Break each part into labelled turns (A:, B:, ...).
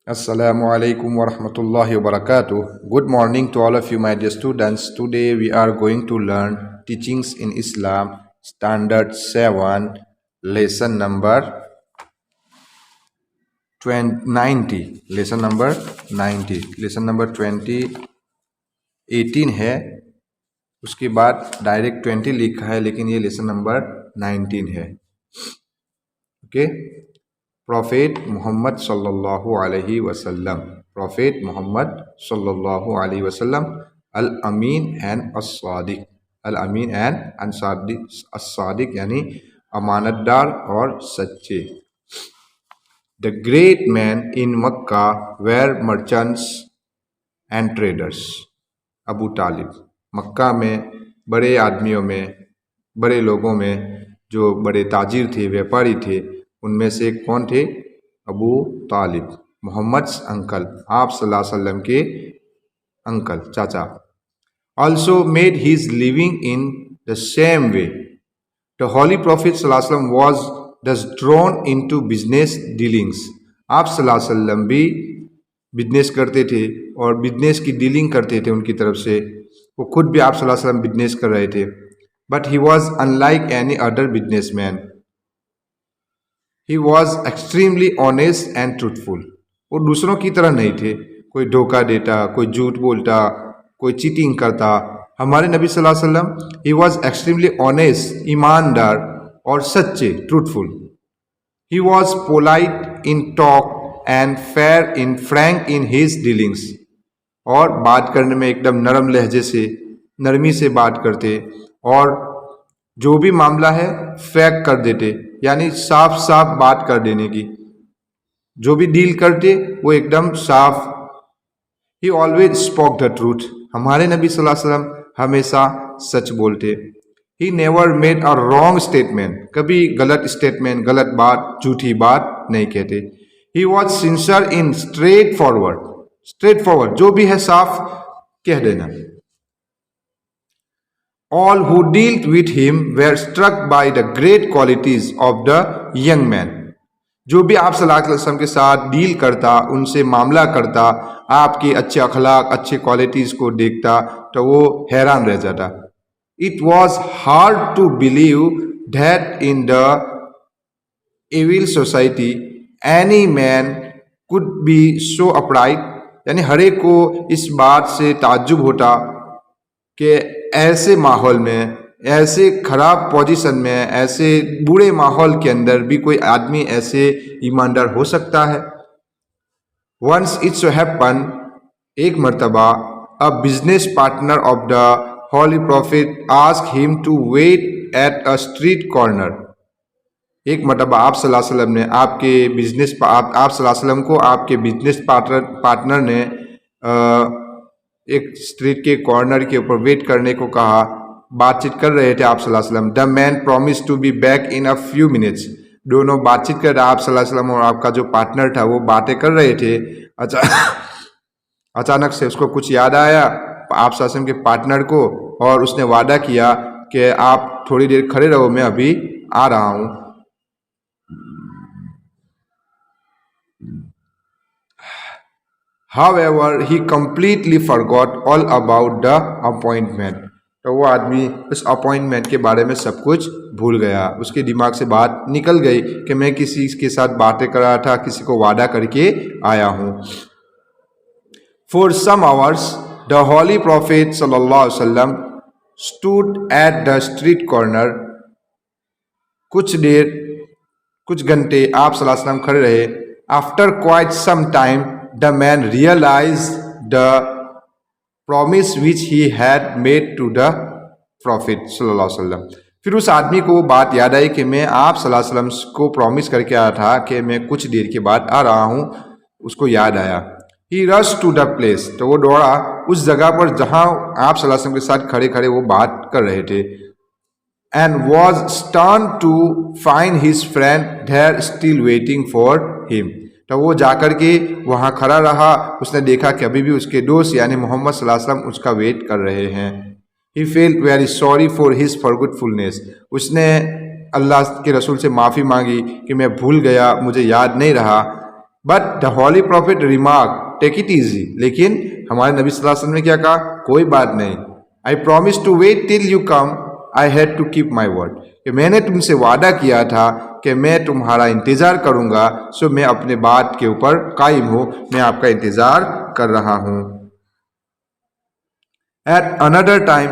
A: Assalamu alaikum wa rahmatullahi wa barakatuh. Good morning to all of you, my dear students. Today we are going to learn Teachings in Islam, Standard 7, lesson number 90. Lesson number 90. Lesson number 20, 18 है, उसके बाद direct 20 लिखा है, लेकिन ये lesson number 19 है. Okay. Prophet Muhammad sallallahu alaihi wasallam. Prophet Muhammad sallallahu alaihi wasallam. Al-Amin and As-Sadiq. Al-Amin and As-Sadiq यानी अमानतदार और सच्चे. The great men in Makkah were merchants and traders. Abu तालिब मक्का में बड़े आदमियों में, बड़े लोगों में जो बड़े ताजिर थे, व्यापारी थे, उनमें से कौन थे? अबू तालिब, मोहम्मद्स अंकल, आप सल्लल्लाहु अलैहि वसल्लम के अंकल, चाचा. Also made his living in the same way. The Holy Prophet सल्लल्लाहु अलैहि वसल्लम was thus drawn into business dealings. आप सल्लल्लाहु अलैहि वसल्लम भी बिजनेस करते थे और बिजनेस की डीलिंग करते थे उनकी तरफ से. वो खुद भी आप सल्लल्लाहु अलैहि वसल्लम बिजनेस कर रहे थे. But he was unlike any other businessman. He was extremely honest and truthful. वो दूसरों की तरह नहीं थे, कोई धोखा देता, कोई झूठ बोलता, कोई चीटिंग करता. हमारे नबी सल्लल्लाहु अलैहि वसल्लम he was extremely honest, ईमानदार और सच्चे, truthful. He was polite in talk and fair in frank in his dealings. और बात करने में एकदम नरम लहजे से, नरमी से बात करते और जो भी मामला है फैक कर देते, यानी साफ साफ बात कर देने की. जो भी डील करते वो एकदम साफ. ही ऑलवेज स्पोक द ट्रूथ. हमारे नबी सल्लल्लाहु अलैहि वसल्लम हमेशा सच बोलते. He never made a wrong statement. कभी गलत स्टेटमेंट, गलत बात, झूठी बात नहीं कहते. He was sincere in straight forward. Straight forward, जो भी है साफ कह देना. All who dealt with him were struck by the great qualities of the young man. जो भी आप सल्लल्लाहु अलैहि वसल्लम के साथ डील करता, उनसे मामला करता, आपके अच्छे अखलाक, अच्छे क्वालिटीज़ को देखता तो वो हैरान रह जाता. It was hard to believe that in the evil society any man could be so upright. यानी हर एक को इस बात से ताज्जुब होता कि ऐसे माहौल में, ऐसे खराब पोजीशन में, ऐसे बुरे माहौल के अंदर भी कोई आदमी ऐसे ईमानदार हो सकता है. वंस इट सो हैपन, एक मर्तबा, a business partner of the holy prophet ask him to wait at a street corner. एक मर्तबा आप सल्लल्लाहु अलैहि वसल्लम ने आपके बिजनेस आप सल्लल्लाहु अलैहि वसल्लम को आपके बिजनेस पार्टनर ने एक स्ट्रीट के कॉर्नर के ऊपर वेट करने को कहा. बातचीत कर रहे थे आप सल्लल्लाहु अलैहि वसल्लम. The man promise to be back in a few minutes. दोनों बातचीत कर रहे, आप सल्लल्लाहु अलैहि वसल्लम और आपका जो पार्टनर था वो बातें कर रहे थे. अचानक से उसको कुछ याद आया आप सल्लल्लाहु अलैहि वसल्लम के पार्टनर को, और उसने वादा किया कि आप थोड़ी देर खड़े रहो, मैं अभी आ रहा हूँ. However, he completely forgot all about the appointment. तो वो आदमी उस अपॉइंटमेंट के बारे में सब कुछ भूल गया. उसके दिमाग से बात निकल गई कि मैं किसी के साथ बातें कर रहा था, किसी को वादा करके आया हूँ. For some hours, the Holy Prophet sallallahu alaihi wasallam stood at the street corner. कुछ देर, कुछ घंटे आप सल्लल्लाहु अलैहि वसल्लम खड़े रहे. After quite some time, the man realized the promise which he had made to the Prophet सल्लल्लाहु अलैहि वसल्लम. फिर उस आदमी को वो बात याद आई कि मैं आप सल्लल्लाहु अलैहि वसल्लम को प्रॉमिस करके आया था कि मैं कुछ देर के बाद आ रहा हूँ. उसको याद आया. He rushed to the place. तो वो दौड़ा उस जगह पर जहाँ आप सल्लल्लाहु अलैहि वसल्लम के साथ खड़े खड़े वो बात कर रहे थे. And was stunned to find his friend there still waiting for him. तो वो जाकर के वहाँ खड़ा रहा. उसने देखा कि अभी भी उसके दोस्त यानी मोहम्मद सल्लल्लाहु अलैहि वसल्लम उसका वेट कर रहे हैं. He felt very sorry for his forgetfulness. उसने अल्लाह के रसूल से माफ़ी मांगी कि मैं भूल गया, मुझे याद नहीं रहा. But the holy prophet remark take it easy, लेकिन हमारे नबी सल्लल्लाहु अलैहि वसल्लम ने क्या कहा, कोई बात नहीं, I promise to wait till you come, I had to keep my word, कि मैंने तुमसे वादा किया था कि मैं तुम्हारा इंतज़ार करूंगा, सो मैं अपने बात के ऊपर कायम हूँ, मैं आपका इंतज़ार कर रहा हूँ। At another time,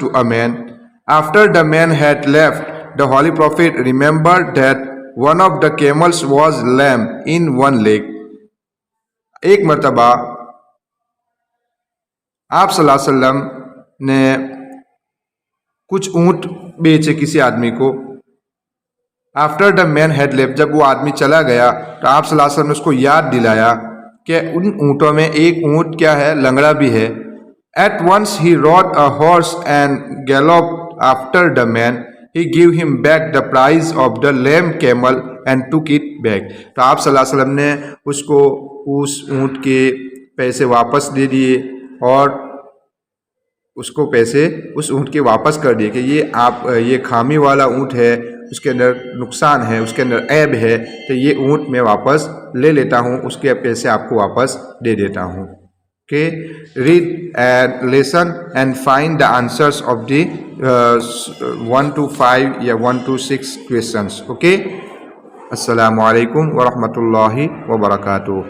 A: to a man. After the man had left, the Holy Prophet remembered that one of the camels was lame in one leg. एक मरतबा आप सल्लल्लाहु अलैहि वसल्लम ने कुछ ऊँट बेचे किसी आदमी को। After the man had left, जब वो आदमी चला गया तो आप सल्लल्लाहु अलैहि वसल्लम ने उसको याद दिलाया कि उन ऊँटों में एक ऊँट क्या है, लंगड़ा भी है। At once he rode a horse and gallop after the man, he give him back the prize of the lame camel and took it back. तो आप सल्लल्लाहु अलैहि वसल्लम ने उसको उस ऊँट के पैसे वापस दे दिए और उसको पैसे उस ऊँट के वापस कर दिए कि ये खामी वाला ऊँट है, उसके अंदर नुकसान है, उसके अंदर ऐब है, तो ये ऊँट मैं वापस ले लेता हूँ, उसके पैसे आपको वापस दे देता हूँ। Okay, read and lesson and find the answers of the 1 to 5 या 1 to 6 क्वेश्चंस। ओके, अस्सलामु अलैकुम व रहमतुल्लाहि व बरकातुहू।